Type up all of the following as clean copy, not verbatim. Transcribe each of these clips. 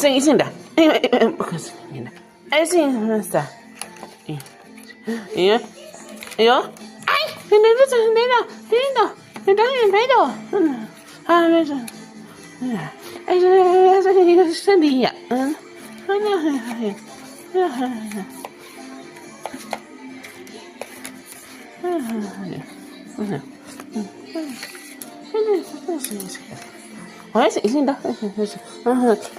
Cenicienta. Ahí sí, ¿dónde está? ¿Y yo? ¡Ay! ¡En el beso! ¡Me trae el pelo! ¡Ah, me beso! ¡Ay, sandía! Ay, sí, sí, no.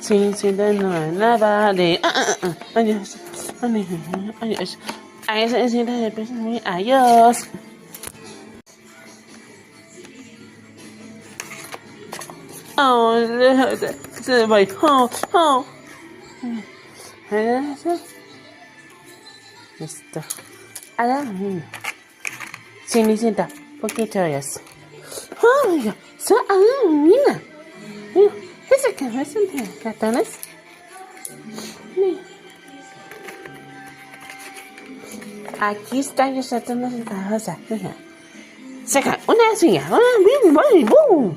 Sí, sí, no hay nada de. Adiós. Adiós. Adiós, sí, adiós. Oh, se va. Oh. Listo. Ahora, Cenicienta, ¿por qué te oyes? Ay, mira. ¿Ese que me hacen ratones? Aquí están los ratones en la casa. Saca una silla. ¡Bum!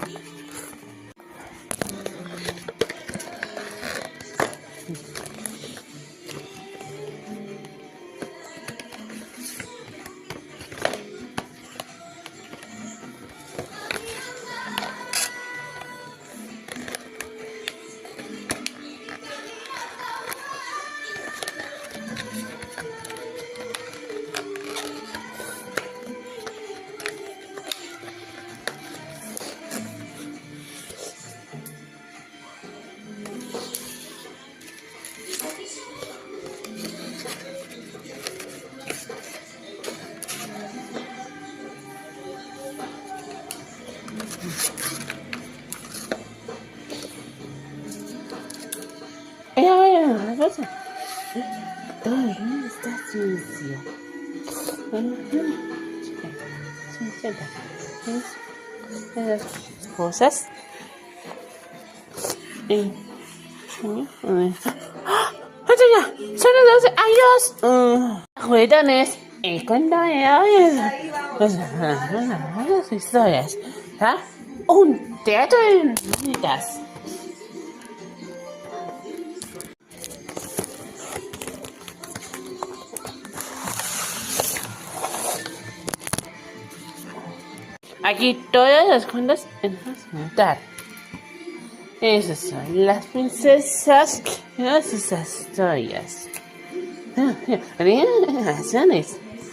La cosa. Todo el mundo está sucio. Cenicienta. Las cosas. Ya! ¡Son las 12! ¡Adiós! Juguetones. Cuéntame las historias. ¿Ah? Un teatro de niñitas. Aquí todas las cuentas en juntar. Esas son las princesas y esas historias. Animaciones.